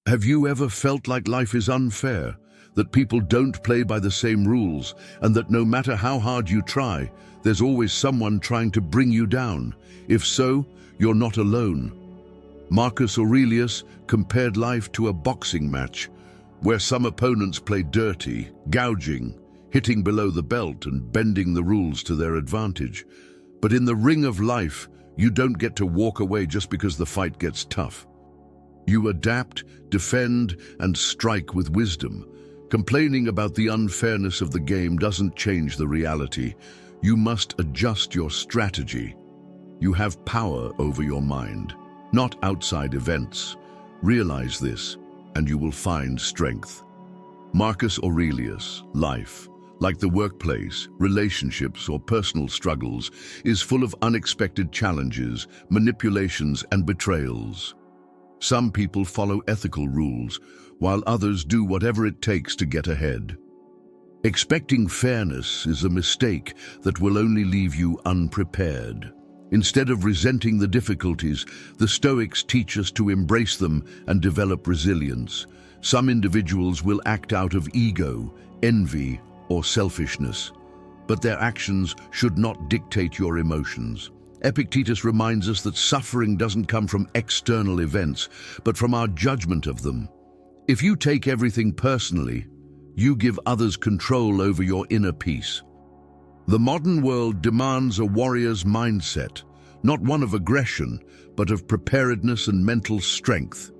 Have you ever felt like life is unfair, that people don't play by the same rules, and that no matter how hard you try, there's always someone trying to bring you down? If so, you're not alone. Marcus Aurelius compared life to a boxing match, where some opponents play dirty, gouging, hitting below the belt and bending the rules to their advantage. But in the ring of life, you don't get to walk away just because the fight gets tough. You adapt, defend, and strike with wisdom. Complaining about the unfairness of the game doesn't change the reality. You must adjust your strategy. You have power over your mind, not outside events. Realize this, and you will find strength. Marcus Aurelius, life, like the workplace, relationships, or personal struggles, is full of unexpected challenges, manipulations, and betrayals. Some people follow ethical rules, while others do whatever it takes to get ahead. Expecting fairness is a mistake that will only leave you unprepared. Instead of resenting the difficulties, the Stoics teach us to embrace them and develop resilience. Some individuals will act out of ego, envy, or selfishness, but their actions should not dictate your emotions. Epictetus reminds us that suffering doesn't come from external events, but from our judgment of them. If you take everything personally, you give others control over your inner peace. The modern world demands a warrior's mindset, not one of aggression, but of preparedness and mental strength.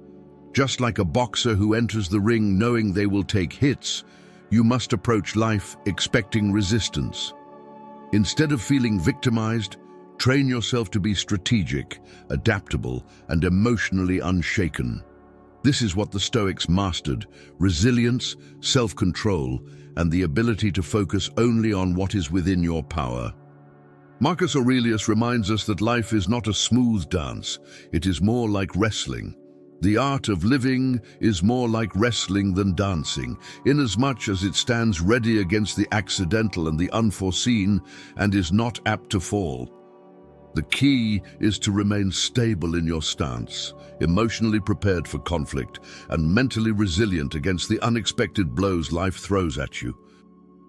Just like a boxer who enters the ring knowing they will take hits, you must approach life expecting resistance. Instead of feeling victimized, train yourself to be strategic, adaptable, and emotionally unshaken. This is what the Stoics mastered: resilience, self-control, and the ability to focus only on what is within your power. Marcus Aurelius reminds us that life is not a smooth dance, it is more like wrestling. The art of living is more like wrestling than dancing, inasmuch as it stands ready against the accidental and the unforeseen and is not apt to fall. The key is to remain stable in your stance, emotionally prepared for conflict, and mentally resilient against the unexpected blows life throws at you.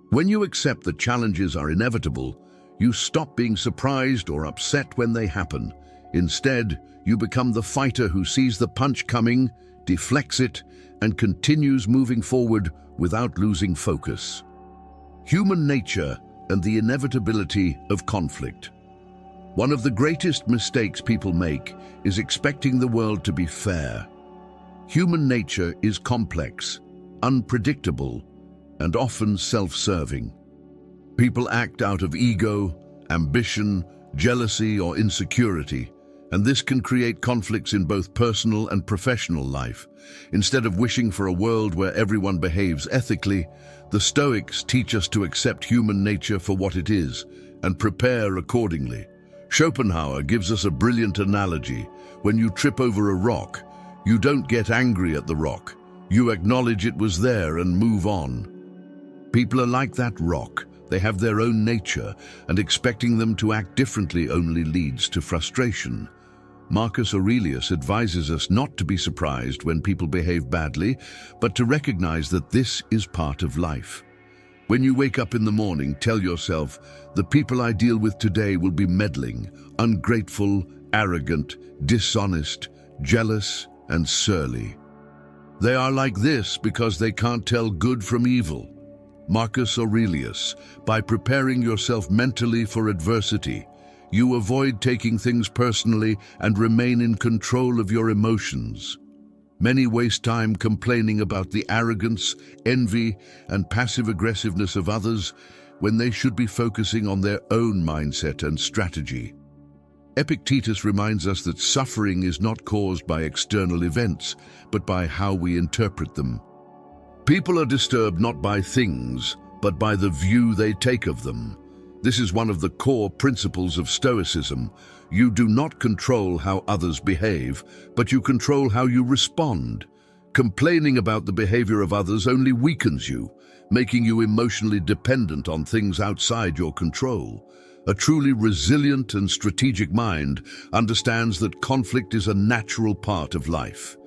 When you accept that challenges are inevitable, you stop being surprised or upset when they happen. Instead, you become the fighter who sees the punch coming, deflects it, and continues moving forward without losing focus. Human nature and the inevitability of conflict. One of the greatest mistakes people make is expecting the world to be fair. Human nature is complex, unpredictable, and often self-serving. People act out of ego, ambition, jealousy, or insecurity, and this can create conflicts in both personal and professional life. Instead of wishing for a world where everyone behaves ethically, the Stoics teach us to accept human nature for what it is and prepare accordingly. Schopenhauer gives us a brilliant analogy. When you trip over a rock, you don't get angry at the rock. You acknowledge it was there and move on. People are like that rock. They have their own nature, and expecting them to act differently only leads to frustration. Marcus Aurelius advises us not to be surprised when people behave badly, but to recognize that this is part of life. When you wake up in the morning, tell yourself, the people I deal with today will be meddling, ungrateful, arrogant, dishonest, jealous, and surly. They are like this because they can't tell good from evil. Marcus Aurelius, by preparing yourself mentally for adversity, you avoid taking things personally and remain in control of your emotions. Many waste time complaining about the arrogance, envy, and passive aggressiveness of others when they should be focusing on their own mindset and strategy. Epictetus reminds us that suffering is not caused by external events, but by how we interpret them. People are disturbed not by things, but by the view they take of them. This is one of the core principles of Stoicism. You do not control how others behave, but you control how you respond. Complaining about the behavior of others only weakens you, making you emotionally dependent on things outside your control. A truly resilient and strategic mind understands that conflict is a natural part of life.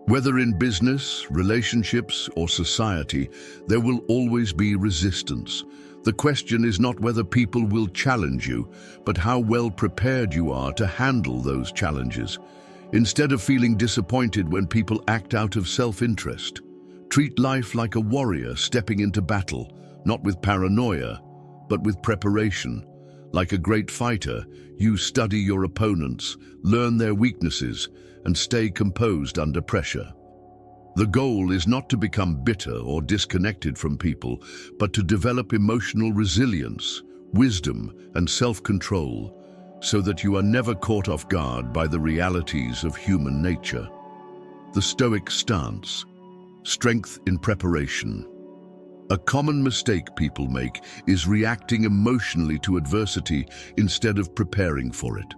Whether in business, relationships, or society, there will always be resistance. The question is not whether people will challenge you, but how well prepared you are to handle those challenges. Instead of feeling disappointed when people act out of self-interest, treat life like a warrior stepping into battle, not with paranoia, but with preparation. Like a great fighter, you study your opponents, learn their weaknesses, and stay composed under pressure. The goal is not to become bitter or disconnected from people, but to develop emotional resilience, wisdom, and self-control, so that you are never caught off guard by the realities of human nature. The Stoic stance: strength in preparation. A common mistake people make is reacting emotionally to adversity instead of preparing for it.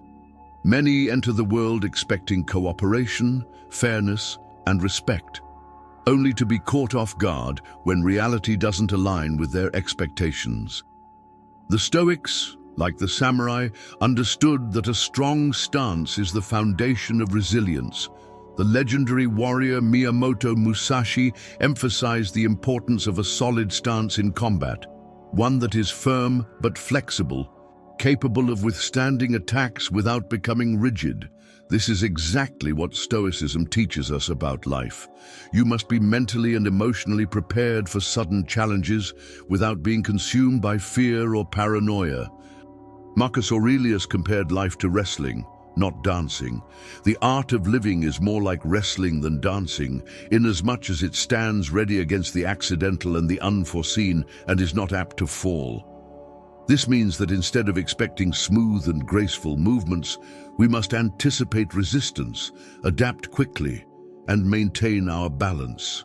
Many enter the world expecting cooperation, fairness, and respect, only to be caught off guard when reality doesn't align with their expectations. The Stoics, like the samurai, understood that a strong stance is the foundation of resilience. The legendary warrior Miyamoto Musashi emphasized the importance of a solid stance in combat, one that is firm but flexible, capable of withstanding attacks without becoming rigid. This is exactly what Stoicism teaches us about life. You must be mentally and emotionally prepared for sudden challenges without being consumed by fear or paranoia. Marcus Aurelius compared life to wrestling, not dancing. The art of living is more like wrestling than dancing, inasmuch as it stands ready against the accidental and the unforeseen and is not apt to fall. This means that instead of expecting smooth and graceful movements, we must anticipate resistance, adapt quickly, and maintain our balance.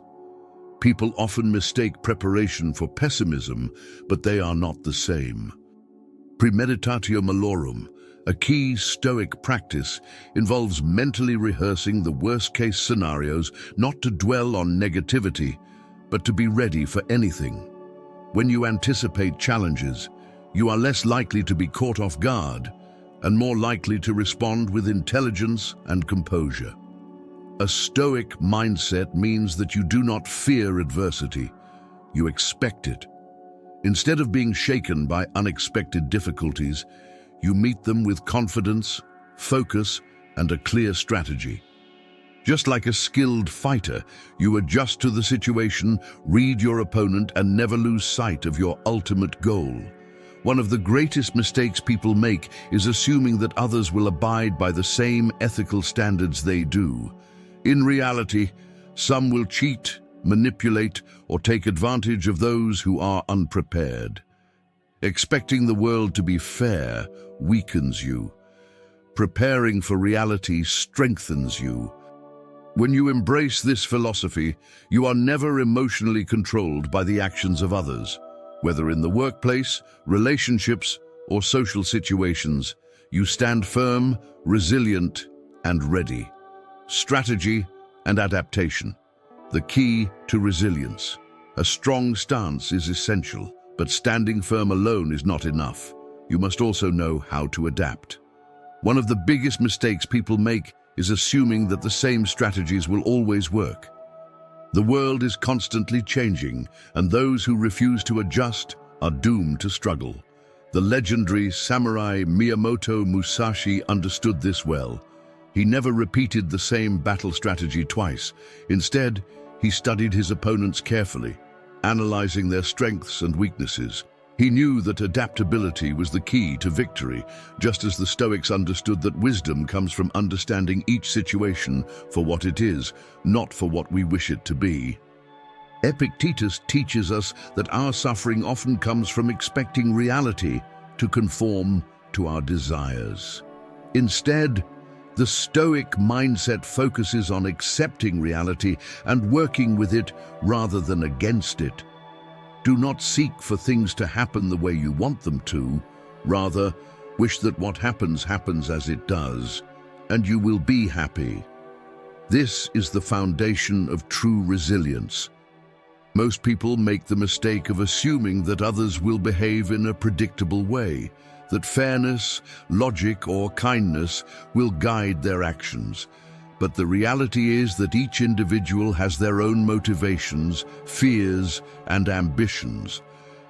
People often mistake preparation for pessimism, but they are not the same. Premeditatio malorum, a key Stoic practice, involves mentally rehearsing the worst-case scenarios, not to dwell on negativity, but to be ready for anything. When you anticipate challenges, you are less likely to be caught off guard and more likely to respond with intelligence and composure. A Stoic mindset means that you do not fear adversity, you expect it. Instead of being shaken by unexpected difficulties, you meet them with confidence, focus, and a clear strategy. Just like a skilled fighter, you adjust to the situation, read your opponent, and never lose sight of your ultimate goal. One of the greatest mistakes people make is assuming that others will abide by the same ethical standards they do. In reality, some will cheat, manipulate, or take advantage of those who are unprepared. Expecting the world to be fair weakens you. Preparing for reality strengthens you. When you embrace this philosophy, you are never emotionally controlled by the actions of others. Whether in the workplace, relationships, or social situations, you stand firm, resilient, and ready. Strategy and adaptation. The key to resilience. A strong stance is essential, but standing firm alone is not enough. You must also know how to adapt. One of the biggest mistakes people make is assuming that the same strategies will always work. The world is constantly changing, and those who refuse to adjust are doomed to struggle. The legendary samurai Miyamoto Musashi understood this well. He never repeated the same battle strategy twice. Instead, he studied his opponents carefully, analyzing their strengths and weaknesses. He knew that adaptability was the key to victory, just as the Stoics understood that wisdom comes from understanding each situation for what it is, not for what we wish it to be. Epictetus teaches us that our suffering often comes from expecting reality to conform to our desires. Instead, the Stoic mindset focuses on accepting reality and working with it rather than against it. Do not seek for things to happen the way you want them to. Rather, wish that what happens happens as it does, and you will be happy. This is the foundation of true resilience. Most people make the mistake of assuming that others will behave in a predictable way, that fairness, logic, or kindness will guide their actions. But the reality is that each individual has their own motivations, fears, and ambitions.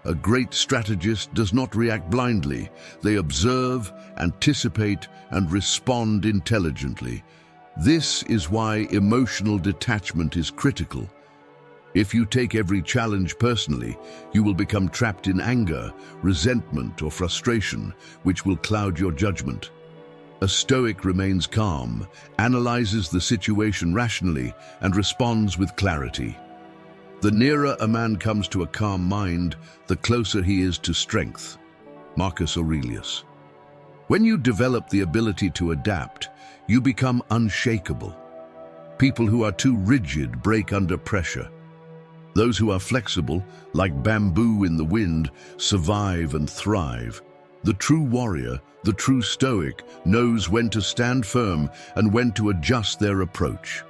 A great strategist does not react blindly. They observe, anticipate, and respond intelligently. This is why emotional detachment is critical. If you take every challenge personally, you will become trapped in anger, resentment, or frustration, which will cloud your judgment. A Stoic remains calm, analyzes the situation rationally, and responds with clarity. The nearer a man comes to a calm mind, the closer he is to strength. Marcus Aurelius. When you develop the ability to adapt, you become unshakable. People who are too rigid break under pressure. Those who are flexible, like bamboo in the wind, survive and thrive. The true warrior, the true Stoic, knows when to stand firm and when to adjust their approach.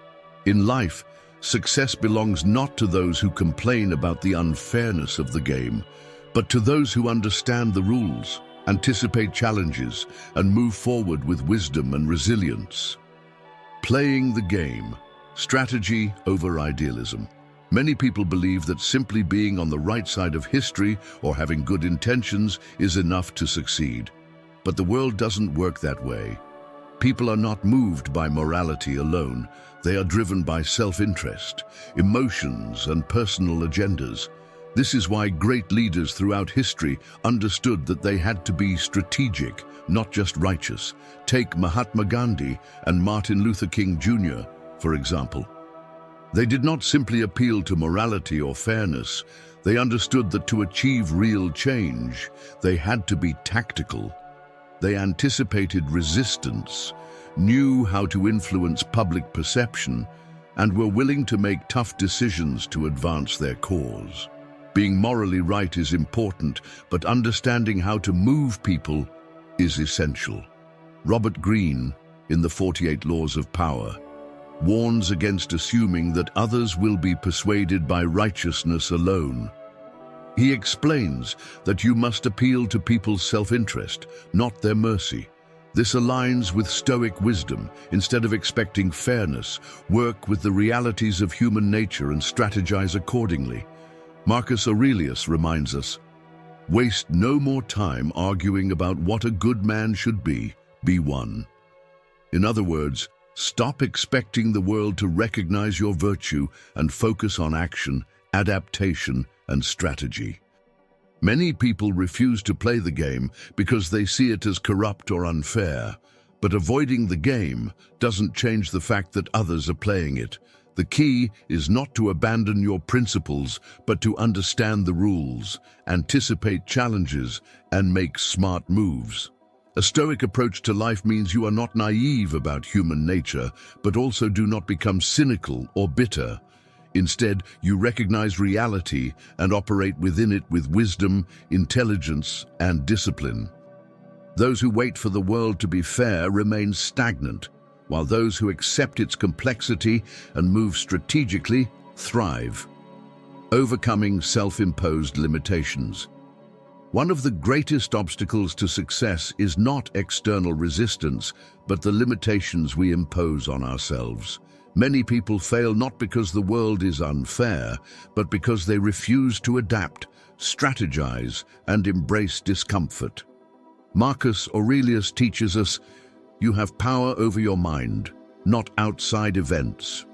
In life, success belongs not to those who complain about the unfairness of the game, but to those who understand the rules, anticipate challenges, and move forward with wisdom and resilience. Playing the game, strategy over idealism. Many people believe that simply being on the right side of history or having good intentions is enough to succeed. But the world doesn't work that way. People are not moved by morality alone. They are driven by self-interest, emotions, and personal agendas. This is why great leaders throughout history understood that they had to be strategic, not just righteous. Take Mahatma Gandhi and Martin Luther King Jr., for example. They did not simply appeal to morality or fairness. They understood that to achieve real change, they had to be tactical. They anticipated resistance, knew how to influence public perception, and were willing to make tough decisions to advance their cause. Being morally right is important, but understanding how to move people is essential. Robert Greene, in the 48 Laws of Power, warns against assuming that others will be persuaded by righteousness alone. He explains that you must appeal to people's self-interest, not their mercy. This aligns with Stoic wisdom. Instead of expecting fairness, work with the realities of human nature and strategize accordingly. Marcus Aurelius reminds us, waste no more time arguing about what a good man should be one. In other words, stop expecting the world to recognize your virtue and focus on action, adaptation, and strategy. Many people refuse to play the game because they see it as corrupt or unfair, but avoiding the game doesn't change the fact that others are playing it. The key is not to abandon your principles, but to understand the rules, anticipate challenges, and make smart moves. A Stoic approach to life means you are not naive about human nature, but also do not become cynical or bitter. Instead, you recognize reality and operate within it with wisdom, intelligence, and discipline. Those who wait for the world to be fair remain stagnant, while those who accept its complexity and move strategically thrive. Overcoming self-imposed limitations. One of the greatest obstacles to success is not external resistance, but the limitations we impose on ourselves. Many people fail not because the world is unfair, but because they refuse to adapt, strategize, and embrace discomfort. Marcus Aurelius teaches us, you have power over your mind, not outside events.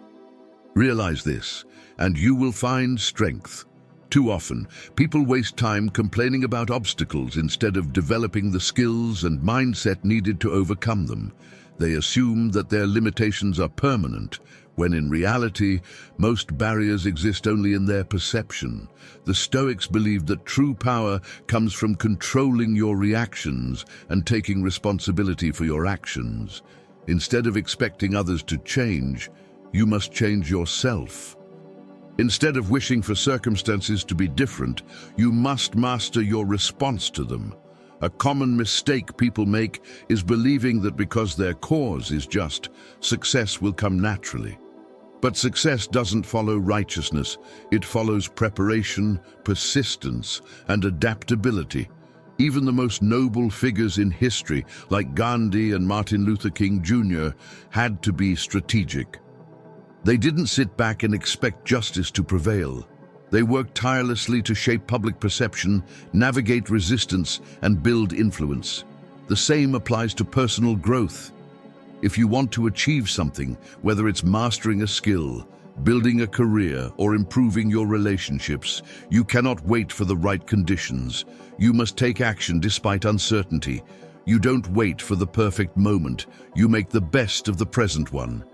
Realize this, and you will find strength. Too often, people waste time complaining about obstacles instead of developing the skills and mindset needed to overcome them. They assume that their limitations are permanent, when in reality, most barriers exist only in their perception. The Stoics believed that true power comes from controlling your reactions and taking responsibility for your actions. Instead of expecting others to change, you must change yourself. Instead of wishing for circumstances to be different, you must master your response to them. A common mistake people make is believing that because their cause is just, success will come naturally. But success doesn't follow righteousness. It follows preparation, persistence, and adaptability. Even the most noble figures in history, like Gandhi and Martin Luther King Jr., had to be strategic. They didn't sit back and expect justice to prevail. They worked tirelessly to shape public perception, navigate resistance, and build influence. The same applies to personal growth. If you want to achieve something, whether it's mastering a skill, building a career, or improving your relationships, you cannot wait for the right conditions. You must take action despite uncertainty. You don't wait for the perfect moment. You make the best of the present one.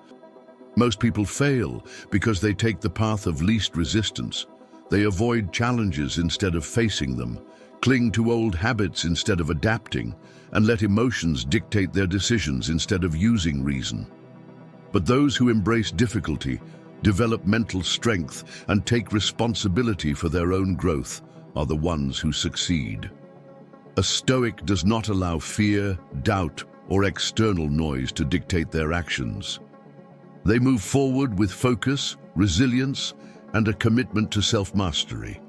Most people fail because they take the path of least resistance. They avoid challenges instead of facing them, cling to old habits instead of adapting, and let emotions dictate their decisions instead of using reason. But those who embrace difficulty, develop mental strength, and take responsibility for their own growth are the ones who succeed. A Stoic does not allow fear, doubt, or external noise to dictate their actions. They move forward with focus, resilience, and a commitment to self-mastery.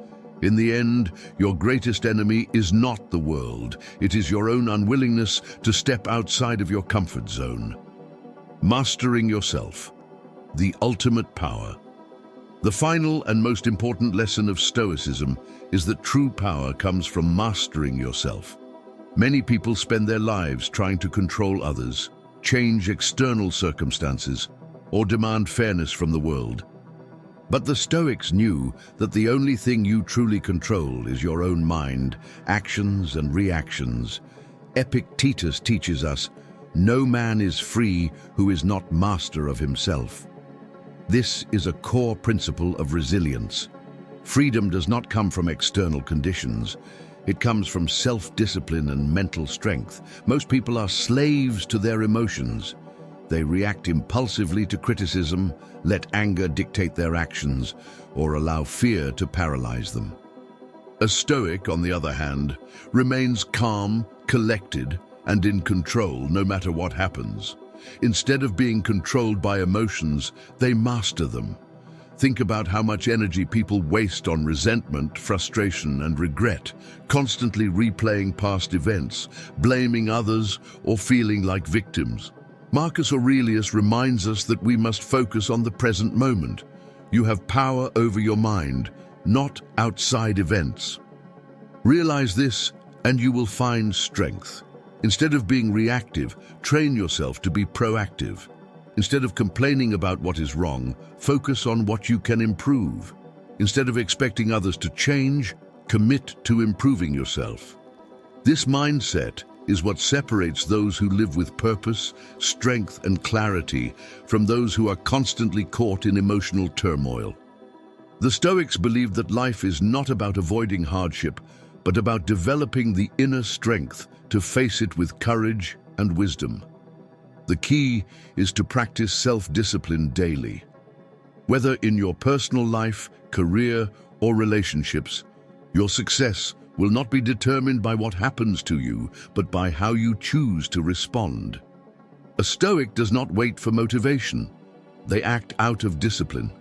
In the end, your greatest enemy is not the world. It is your own unwillingness to step outside of your comfort zone. Mastering yourself, the ultimate power. The final and most important lesson of Stoicism is that true power comes from mastering yourself. Many people spend their lives trying to control others, change external circumstances, or demand fairness from the world. But the Stoics knew that the only thing you truly control is your own mind, actions and reactions. Epictetus teaches us, "No man is free who is not master of himself." This is a core principle of resilience. Freedom does not come from external conditions. It comes from self-discipline and mental strength. Most people are slaves to their emotions. They react impulsively to criticism, let anger dictate their actions, or allow fear to paralyze them. A Stoic, on the other hand, remains calm, collected, and in control no matter what happens. Instead of being controlled by emotions, they master them. Think about how much energy people waste on resentment, frustration, and regret, constantly replaying past events, blaming others, or feeling like victims. Marcus Aurelius reminds us that we must focus on the present moment. You have power over your mind, not outside events. Realize this, and you will find strength. Instead of being reactive, train yourself to be proactive. Instead of complaining about what is wrong, focus on what you can improve. Instead of expecting others to change, commit to improving yourself. This mindset is what separates those who live with purpose, strength, and clarity from those who are constantly caught in emotional turmoil. The Stoics believed that life is not about avoiding hardship, but about developing the inner strength to face it with courage and wisdom. The key is to practice self-discipline daily. Whether in your personal life, career, or relationships, your success will not be determined by what happens to you, but by how you choose to respond. A Stoic does not wait for motivation. They act out of discipline.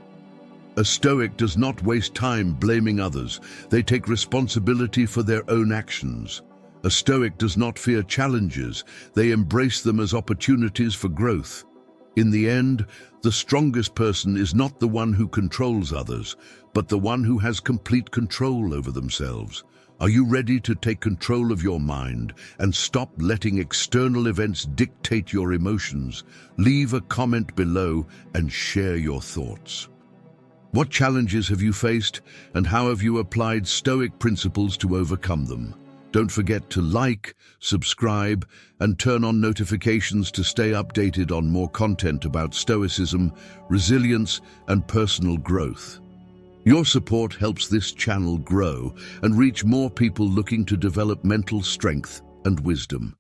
A Stoic does not waste time blaming others. They take responsibility for their own actions. A Stoic does not fear challenges. They embrace them as opportunities for growth. In the end, the strongest person is not the one who controls others, but the one who has complete control over themselves. Are you ready to take control of your mind and stop letting external events dictate your emotions? Leave a comment below and share your thoughts. What challenges have you faced, and how have you applied Stoic principles to overcome them? Don't forget to like, subscribe, and turn on notifications to stay updated on more content about Stoicism, resilience, and personal growth. Your support helps this channel grow and reach more people looking to develop mental strength and wisdom.